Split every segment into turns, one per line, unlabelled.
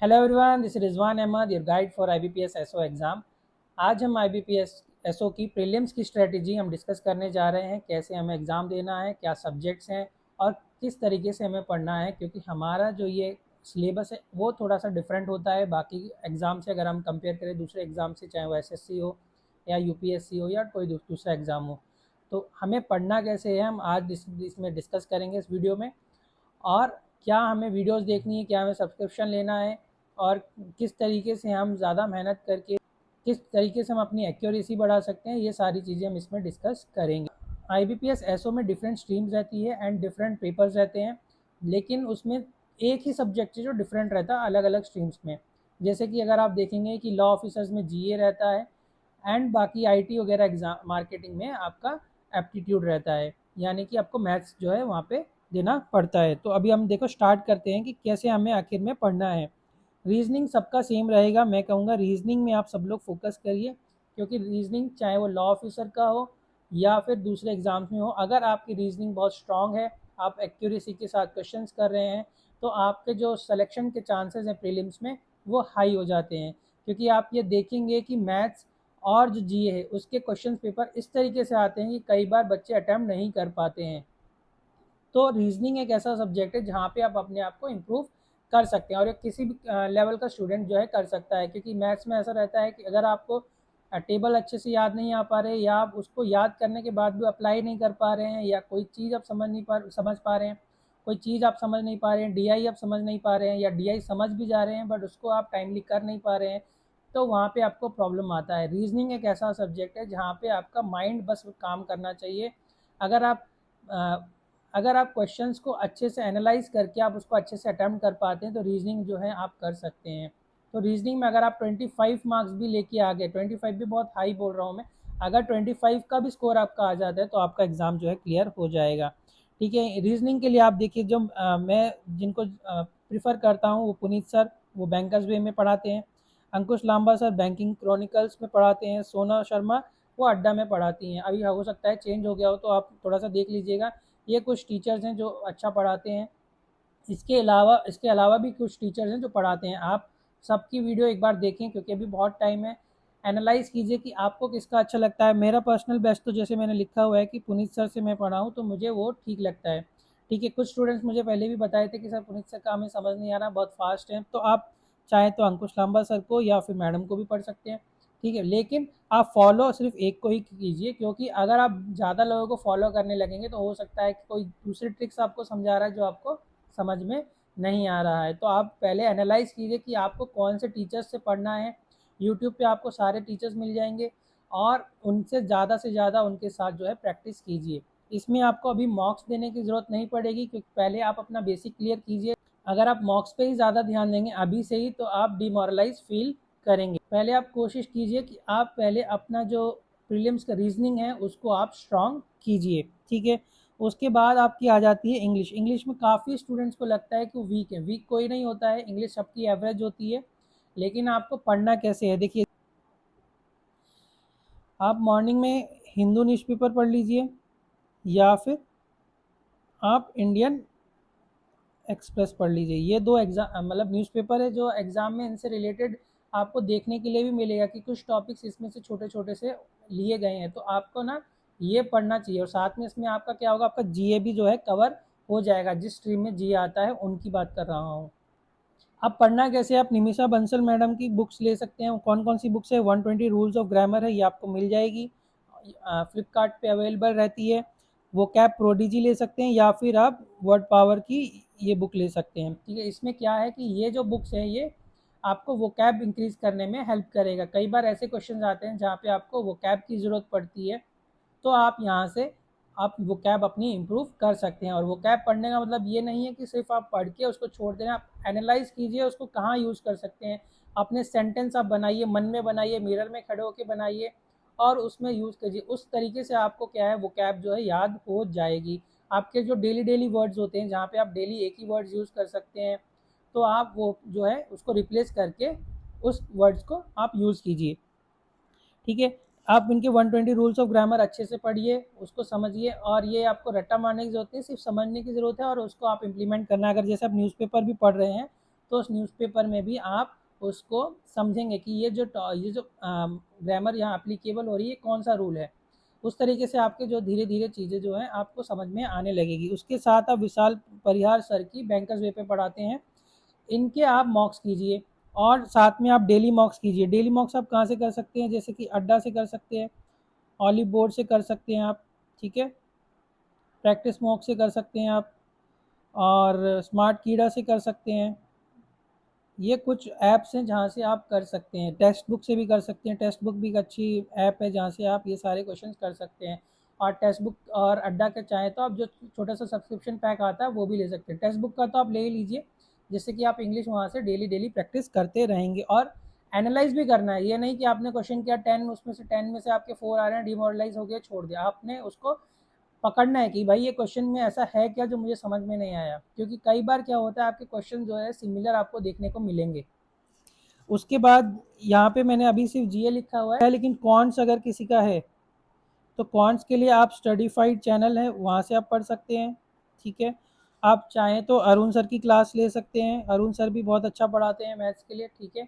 Hello everyone, this is Rizwan Ahmed, your guide for IBPS SO exam. आज हम IBPS SO की prelims की strategy हम डिस्कस करने जा रहे हैं। कैसे हमें एग्ज़ाम देना है, क्या सब्जेक्ट्स हैं और किस तरीके से हमें पढ़ना है, क्योंकि हमारा जो ये सिलेबस है वो थोड़ा सा डिफरेंट होता है बाकी एग्ज़ाम से। अगर हम कंपेयर करें दूसरे एग्ज़ाम से, चाहे वो SSC हो या UPSC हो या कोई दूसरा एग्ज़ाम हो, तो हमें पढ़ना कैसे है हम आज इसमें डिस्कस करेंगे इस वीडियो में। और क्या हमें वीडियोस देखनी है, क्या हमें सब्सक्रिप्शन लेना है और किस तरीके से हम ज़्यादा मेहनत करके किस तरीके से हम अपनी एक्यूरेसी बढ़ा सकते हैं, ये सारी चीज़ें हम इसमें डिस्कस करेंगे। IBPS SO में डिफरेंट स्ट्रीम्स रहती है एंड डिफरेंट पेपर्स रहते हैं, लेकिन उसमें एक ही सब्जेक्ट है जो डिफरेंट रहता है अलग अलग स्ट्रीम्स में। जैसे कि अगर आप देखेंगे कि लॉ ऑफिसर्स में GA रहता है एंड बाकी IT वगैरह एग्ज़ाम मार्केटिंग में आपका एप्टीट्यूड रहता है, यानी कि आपको मैथ्स जो है वहाँ पे देना पड़ता है। तो अभी हम देखो स्टार्ट करते हैं कि कैसे हमें आखिर में पढ़ना है। रीजनिंग सबका सेम रहेगा, मैं कहूँगा रीजनिंग में आप सब लोग फोकस करिए, क्योंकि रीजनिंग चाहे वो लॉ ऑफिसर का हो या फिर दूसरे एग्जाम्स में हो, अगर आपकी रीजनिंग बहुत स्ट्रांग है, आप एक्यूरेसी के साथ क्वेश्चंस कर रहे हैं, तो आपके जो सिलेक्शन के चांसेस हैं प्रीलिम्स में वो हाई हो जाते हैं। क्योंकि आप ये देखेंगे कि मैथ्स और जो GA है उसके क्वेश्चन पेपर इस तरीके से आते हैं कि कई बार बच्चे अटैम्प्ट नहीं कर पाते हैं। तो रीजनिंग एक ऐसा सब्जेक्ट है जहाँ पे आप अपने आप को इम्प्रूव कर सकते हैं और ये किसी भी लेवल का स्टूडेंट जो है कर सकता है। क्योंकि मैथ्स में ऐसा रहता है कि अगर आपको टेबल अच्छे से याद नहीं आ पा रहे या आप उसको याद करने के बाद भी अप्लाई नहीं कर पा रहे हैं, या कोई चीज़ आप समझ पा रहे हैं, कोई चीज़ आप समझ नहीं पा रहे हैं, DI आप समझ नहीं पा रहे हैं, या DI समझ भी जा रहे हैं बट उसको आप टाइमली कर नहीं पा रहे हैं, तो वहाँ पे आपको प्रॉब्लम आता है। रीजनिंग एक ऐसा सब्जेक्ट है जहाँ पे आपका माइंड बस काम करना चाहिए। अगर आप अगर आप क्वेश्चंस को अच्छे से एनालाइज करके आप उसको अच्छे से अटैम्प्ट कर पाते हैं तो रीजनिंग जो है आप कर सकते हैं। तो रीजनिंग में अगर आप 25 मार्क्स भी लेके आ गए, 25 भी बहुत हाई बोल रहा हूँ मैं, अगर 25 का भी स्कोर आपका आ जाता है तो आपका एग्ज़ाम जो है क्लियर हो जाएगा। ठीक है, रीजनिंग के लिए आप देखिए, जो मैं जिनको प्रीफर करता हूँ वो पुनीत सर, वो बैंकर्स वे में पढ़ाते हैं। अंकुश लांबा सर बैंकिंग क्रॉनिकल्स में पढ़ाते हैं। सोना शर्मा वो अड्डा में पढ़ाती हैं। अभी हो सकता है चेंज हो गया हो, तो आप थोड़ा सा देख लीजिएगा। ये कुछ टीचर्स हैं जो अच्छा पढ़ाते हैं। इसके अलावा भी कुछ टीचर्स हैं जो पढ़ाते हैं। आप सबकी वीडियो एक बार देखें, क्योंकि अभी बहुत टाइम है। एनालाइज कीजिए कि आपको किसका अच्छा लगता है। मेरा पर्सनल बेस्ट तो जैसे मैंने लिखा हुआ है कि पुनीत सर से मैं पढ़ा हूँ, तो मुझे वो ठीक लगता है। ठीक है, कुछ स्टूडेंट्स मुझे पहले भी बताए थे कि सर पुनीत सर का हमें समझ नहीं आ रहा, बहुत फास्ट है, तो आप चाहे तो अंकुश लांबा सर को या फिर मैडम को भी पढ़ सकते हैं। ठीक है, लेकिन आप फॉलो सिर्फ एक को ही कीजिए, क्योंकि अगर आप ज़्यादा लोगों को फॉलो करने लगेंगे तो हो सकता है कि कोई दूसरी ट्रिक्स आपको समझा रहा है जो आपको समझ में नहीं आ रहा है। तो आप पहले एनालाइज कीजिए कि आपको कौन से टीचर्स से पढ़ना है। यूट्यूब पे आपको सारे टीचर्स मिल जाएंगे और उनसे ज़्यादा से ज़्यादा उनके साथ जो है प्रैक्टिस कीजिए। इसमें आपको अभी मॉक्स देने की ज़रूरत नहीं पड़ेगी, क्योंकि पहले आप अपना बेसिक क्लियर कीजिए। अगर आप मॉक्स पे ही ज़्यादा ध्यान देंगे अभी से ही, तो आप डिमोरलाइज फील करेंगे। पहले आप कोशिश कीजिए कि आप पहले अपना जो प्रीलिम्स का रीजनिंग है उसको आप स्ट्रॉन्ग कीजिए। ठीक है, उसके बाद आपकी आ जाती है इंग्लिश। इंग्लिश में काफ़ी स्टूडेंट्स को लगता है कि वो वीक है। वीक कोई नहीं होता है, इंग्लिश सबकी एवरेज होती है। लेकिन आपको पढ़ना कैसे है, देखिए, आप मॉर्निंग में हिंदू न्यूज़पेपर पढ़ लीजिए या फिर आप इंडियन एक्सप्रेस पढ़ लीजिए। ये दो एग्ज़ाम मतलब न्यूज़पेपर है जो एग्ज़ाम में इनसे रिलेटेड आपको देखने के लिए भी मिलेगा कि कुछ टॉपिक्स इसमें से छोटे छोटे से लिए गए हैं, तो आपको ना ये पढ़ना चाहिए। और साथ में इसमें आपका क्या होगा, आपका GA भी जो है कवर हो जाएगा। जिस स्ट्रीम में GA आता है उनकी बात कर रहा हूँ। अब पढ़ना कैसे, आप निमिषा बंसल मैडम की बुक्स ले सकते हैं। कौन कौन सी बुक्स है, 120 रूल्स ऑफ ग्रामर है, ये आपको मिल जाएगी, फ्लिपकार्ट पे अवेलेबल रहती है। वो कैप प्रोडिजी ले सकते हैं या फिर आप वर्ड पावर की ये बुक ले सकते हैं। ठीक है, इसमें क्या है कि ये जो बुक्स हैं ये आपको वो कैब इंक्रीज करने में हेल्प करेगा। कई बार ऐसे क्वेश्चन आते हैं जहाँ पे आपको वो कैब की ज़रूरत पड़ती है, तो आप यहाँ से आप वो कैब अपनी इम्प्रूव कर सकते हैं। और वो कैब पढ़ने का मतलब ये नहीं है कि सिर्फ आप पढ़ के उसको छोड़ देना, आप एनालाइज कीजिए उसको कहाँ यूज़ कर सकते हैं। अपने सेंटेंस आप बनाइए, मन में बनाइए, मिरर में खड़े होकर बनाइए और उसमें यूज़ कीजिए। उस तरीके से आपको क्या है, वो कैब जो है याद हो जाएगी। आपके जो डेली डेली वर्ड्स होते हैं जहाँ पे आप डेली एक ही वर्ड्स यूज़ कर सकते हैं, तो आप वो जो है उसको रिप्लेस करके उस वर्ड्स को आप यूज़ कीजिए। ठीक है, आप इनके 120 रूल्स ऑफ ग्रामर अच्छे से पढ़िए, उसको समझिए। और ये आपको रट्टा मारने की ज़रूरत नहीं, सिर्फ समझने की ज़रूरत है और उसको आप इम्प्लीमेंट करना है। अगर जैसे आप न्यूज़पेपर भी पढ़ रहे हैं तो उस न्यूज़पेपर में भी आप उसको समझेंगे कि ये जो ग्रामर यहाँ एप्लीकेबल हो रही है, कौन सा रूल है। उस तरीके से आपके जो धीरे धीरे चीज़ें जो हैं आपको समझ में आने लगेगी। उसके साथ आप विशाल परिहार सर की बैंकर्स वे पे पढ़ाते हैं, इनके आप मॉक्स कीजिए और साथ में आप डेली मॉक्स कीजिए। डेली मॉक्स आप कहाँ से कर सकते हैं, जैसे कि अड्डा से कर सकते हैं, ऑलिव बोर्ड से कर सकते हैं आप, ठीक है, प्रैक्टिस मॉक से कर सकते हैं आप, और स्मार्ट कीड़ा से कर सकते हैं। ये कुछ ऐप्स हैं जहाँ से आप कर सकते हैं। टेक्स्ट बुक से भी कर सकते हैं, टेक्स्ट बुक भी एक अच्छी ऐप है जहाँ से आप ये सारे क्वेश्चंस कर सकते हैं। और टेक्स्ट बुक और अड्डा के चाहें तो आप जो छोटा सा सब्सक्रिप्शन पैक आता है वो भी ले सकते हैं। टेक्स्ट बुक का तो आप ले ही लीजिए, जिससे कि आप इंग्लिश वहाँ से डेली डेली प्रैक्टिस करते रहेंगे। और एनालाइज भी करना है, ये नहीं कि आपने क्वेश्चन किया 10 उसमें से 10 में से आपके 4 आ रहे हैं, डिमोरलाइज हो गया, छोड़ दिया। आपने उसको पकड़ना है कि भाई ये क्वेश्चन में ऐसा है क्या जो मुझे समझ में नहीं आया, क्योंकि कई बार क्या होता है आपके क्वेश्चन जो है सिमिलर आपको देखने को मिलेंगे। उसके बाद यहाँ पे मैंने अभी सिर्फ जीए लिखा हुआ है, लेकिन कॉन्ट्स अगर किसी का है तो कॉन्ट्स के लिए आप स्टडीफाइड चैनल है, वहाँ से आप पढ़ सकते हैं, ठीक है। आप चाहें तो अरुण सर की क्लास ले सकते हैं, अरुण सर भी बहुत अच्छा पढ़ाते हैं मैथ्स के लिए, ठीक है।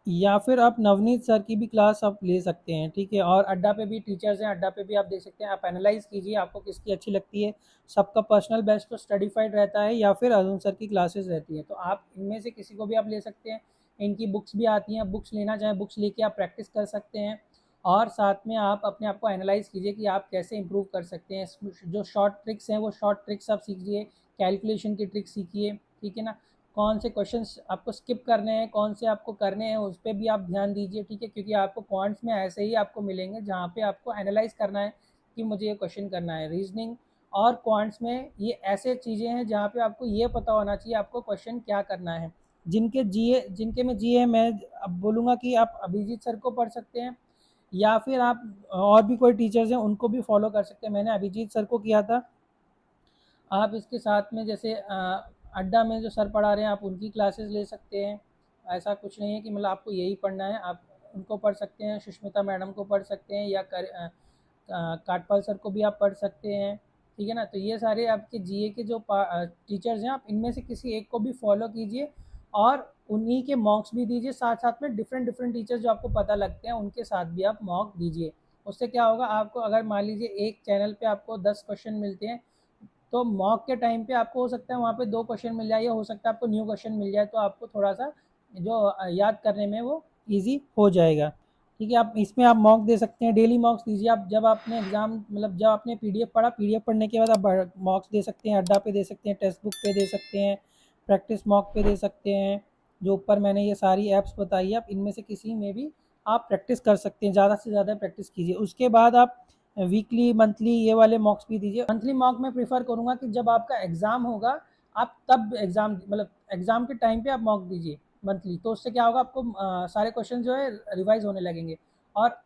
या फिर आप नवनीत सर की भी क्लास आप ले सकते हैं, ठीक है। और अड्डा पे भी टीचर्स हैं, अड्डा पे भी आप देख सकते हैं। आप एनालाइज कीजिए आपको किसकी अच्छी लगती है। सबका पर्सनल बेस्ट तो स्टडीफाइड रहता है या फिर अरुण सर की क्लासेस रहती हैं, तो आप इनमें से किसी को भी आप ले सकते हैं। इनकी बुक्स भी आती हैं, बुक्स लेना चाहें बुक्स लेके आप प्रैक्टिस कर सकते हैं। और साथ में आप अपने आप को एनालाइज कीजिए कि आप कैसे इंप्रूव कर सकते हैं। जो शॉर्ट ट्रिक्स हैं वो शॉर्ट ट्रिक्स आप सीखिए, कैलकुलेशन की ट्रिक्स सीखिए, ठीक है ना। कौन से क्वेश्चंस आपको स्किप करने हैं, कौन से आपको करने हैं, उस पर भी आप ध्यान दीजिए, ठीक है। क्योंकि आपको क्वांट्स में ऐसे ही आपको मिलेंगे जहाँ पे आपको एनालाइज करना है कि मुझे ये क्वेश्चन करना है। रीजनिंग और क्वांट्स में ये ऐसे चीज़ें हैं जहाँ पे आपको ये पता होना चाहिए आपको क्वेश्चन क्या करना है। जिनके में जीए मैं अब बोलूँगा कि आप अभिजीत सर को पढ़ सकते हैं, या फिर आप और भी कोई टीचर्स हैं उनको भी फॉलो कर सकते हैं। मैंने अभिजीत सर को किया था। आप इसके साथ में जैसे अड्डा में जो सर पढ़ा रहे हैं आप उनकी क्लासेस ले सकते हैं। ऐसा कुछ नहीं है कि मतलब आपको यही पढ़ना है, आप उनको पढ़ सकते हैं, सुष्मिता मैडम को पढ़ सकते हैं, या काटपाल सर को भी आप पढ़ सकते हैं, ठीक है ना। तो ये सारे आपके जीए के जो टीचर्स हैं आप इनमें से किसी एक को भी फॉलो कीजिए और उन्हीं के मॉक्स भी दीजिए। साथ साथ में डिफरेंट डिफरेंट टीचर्स जो आपको पता लगते हैं उनके साथ भी आप मॉक दीजिए। उससे क्या होगा, आपको अगर मान लीजिए एक चैनल पे आपको 10 क्वेश्चन मिलते हैं, तो मॉक के टाइम पे आपको हो सकता है वहाँ पे 2 क्वेश्चन मिल जाए, या हो सकता है आपको न्यू क्वेश्चन मिल जाए, तो आपको थोड़ा सा जो याद करने में वो ईजी हो जाएगा, ठीक है। आप इसमें आप मॉक दे सकते हैं, डेली मॉक्स दीजिए। आप जब आपने एग्ज़ाम मतलब जब आपने पीडीएफ पढ़ा, पीडीएफ पढ़ने के बाद आप मॉक्स दे सकते हैं, अड्डा पे दे सकते हैं, टेक्स्ट बुक पे दे सकते हैं, प्रैक्टिस मॉक पे दे सकते हैं। जो ऊपर मैंने ये सारी ऐप्स बताई है, आप इनमें से किसी में भी आप प्रैक्टिस कर सकते हैं। ज़्यादा से ज़्यादा प्रैक्टिस कीजिए। उसके बाद आप वीकली मंथली ये वाले मॉक्स भी दीजिए। मंथली मॉक में प्रीफर करूँगा कि जब आपका एग्ज़ाम होगा आप तब एग्ज़ाम मतलब एग्ज़ाम के टाइम पे आप मॉक दीजिए मंथली। तो उससे क्या होगा, आपको सारे क्वेश्चन जो है रिवाइज होने लगेंगे, और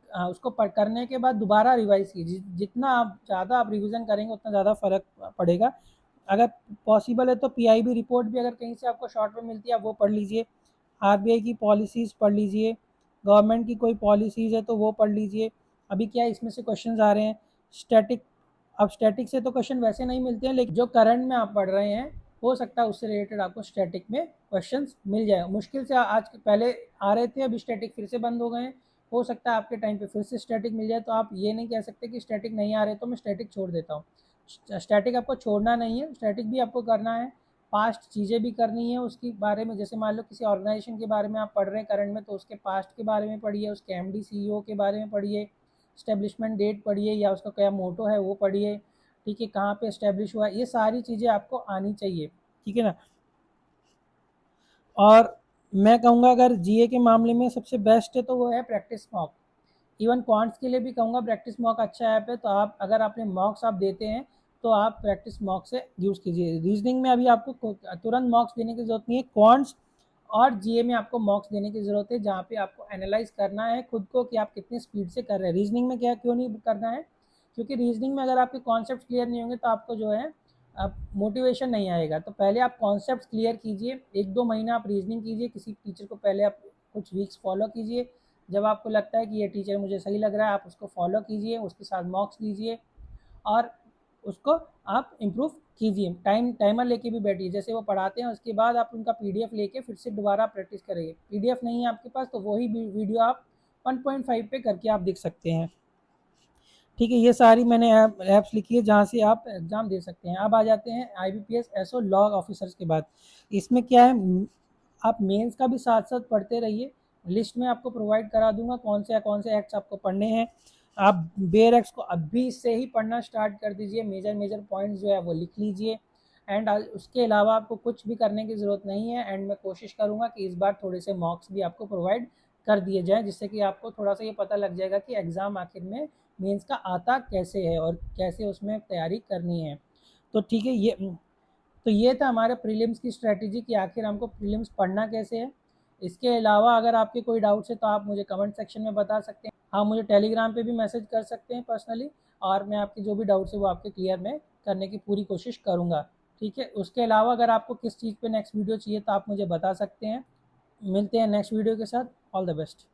उसको करने के बाद दोबारा रिवाइज कीजिए। जितना आप ज़्यादा आप रिवीजन करेंगे उतना ज़्यादा फ़र्क पड़ेगा। अगर पॉसिबल है तो पीआईबी रिपोर्ट भी अगर कहीं से आपको शॉर्ट में मिलती है आप वो पढ़ लीजिए। आरबीआई की पॉलिसीज़ पढ़ लीजिए, गवर्नमेंट की कोई पॉलिसीज़ है तो वो पढ़ लीजिए। अभी क्या है, इसमें से क्वेश्चंस आ रहे हैं स्टैटिक। अब स्टैटिक से तो क्वेश्चन वैसे नहीं मिलते हैं, लेकिन जो करंट में आप पढ़ रहे हैं हो सकता है उससे रिलेटेड आपको स्टैटिक में क्वेश्चंस मिल जाए। मुश्किल से आज पहले आ रहे थे, अभी स्टैटिक फिर से बंद हो गए हैं। हो सकता है आपके टाइम पे फिर से स्टैटिक मिल जाए, तो आप ये नहीं कह सकते कि स्टैटिक नहीं आ रहे तो मैं स्टैटिक छोड़ देता हूँ। स्टैटिक आपको छोड़ना नहीं है, स्टैटिक भी आपको करना है। पास्ट चीज़ें भी करनी है उसके बारे में। जैसे मान लो किसी ऑर्गेनाइजेशन के बारे में आप पढ़ रहे हैं करंट में, तो उसके पास्ट के बारे में पढ़िए, उसके एमडी सीईओ के बारे में पढ़िए, इस्टेब्लिशमेंट डेट पढ़िए या उसका क्या मोटो है वो पढ़िए, ठीक है, कहाँ पे इस्टेब्लिश हुआ है, ये सारी चीज़ें आपको आनी चाहिए, ठीक है ना। और मैं कहूँगा अगर जीए के मामले में सबसे बेस्ट है तो वो है प्रैक्टिस मॉक। इवन क्वांट्स के लिए भी कहूँगा प्रैक्टिस मॉक अच्छा ऐप है। तो आप अगर आपने मॉक्स आप देते हैं तो आप प्रैक्टिस मॉक से यूज़ कीजिए। रीजनिंग में अभी आपको तुरंत मॉक्स देने की ज़रूरत नहीं है। क्वांट्स और जीए में आपको मॉक्स देने की ज़रूरत है, जहाँ पे आपको एनालाइज करना है खुद को कि आप कितनी स्पीड से कर रहे हैं। रीजनिंग में क्या क्यों नहीं करना है, क्योंकि रीजनिंग में अगर आपके कॉन्सेप्ट क्लियर नहीं होंगे तो आपको जो है अब मोटिवेशन नहीं आएगा। तो पहले आप कॉन्सेप्ट क्लियर कीजिए, 1-2 महीना आप रीजनिंग कीजिए, किसी टीचर को पहले आप कुछ वीक्स फॉलो कीजिए। जब आपको लगता है कि ये टीचर मुझे सही लग रहा है, आप उसको फॉलो कीजिए, उसके साथ मॉक्स दीजिए और उसको आप इम्प्रूव कीजिए, टाइमर लेके भी बैठिए। जैसे वो पढ़ाते हैं उसके बाद आप उनका पीडीएफ लेके फिर से दोबारा प्रैक्टिस करिए। पीडीएफ नहीं है आपके पास तो वही वीडियो आप 1.5 पे करके आप देख सकते हैं। ठीक है, ये सारी मैंने ऐप्स लिखी है जहाँ से आप एग्ज़ाम दे सकते हैं। अब आ जाते हैं IBPS एसओ लॉग ऑफिसर्स के बाद। इसमें क्या है, आप मेंस का भी साथ साथ पढ़ते रहिए। लिस्ट में आपको प्रोवाइड करा दूंगा कौन से एक्ट्स आपको पढ़ने हैं। आप बेयर एक्ट्स को अभी से ही पढ़ना स्टार्ट कर दीजिए। मेजर पॉइंट्स जो है वो लिख लीजिए। एंड उसके अलावा आपको कुछ भी करने की ज़रूरत नहीं है। एंड मैं कोशिश करूँगा कि इस बार थोड़े से मॉक्स भी आपको प्रोवाइड कर दिए जाएँ, जिससे कि आपको थोड़ा सा ये पता लग जाएगा कि एग्ज़ाम आखिर में मेंस का आता कैसे है और कैसे उसमें तैयारी करनी है। तो ठीक है, ये था हमारे प्रीलिम्स की स्ट्रैटेजी कि आखिर हमको प्रीलिम्स पढ़ना कैसे है। इसके अलावा अगर आपके कोई डाउट्स है तो आप मुझे कमेंट सेक्शन में बता सकते हैं। आप मुझे टेलीग्राम पे भी मैसेज कर सकते हैं पर्सनली, और मैं आपके जो भी डाउट्स है वो आपके क्लियर में करने की पूरी कोशिश करूँगा। ठीक है, उसके अलावा अगर आपको किस चीज़ पे नेक्स्ट वीडियो चाहिए तो आप मुझे बता सकते हैं। मिलते हैं नेक्स्ट वीडियो के साथ। All the best.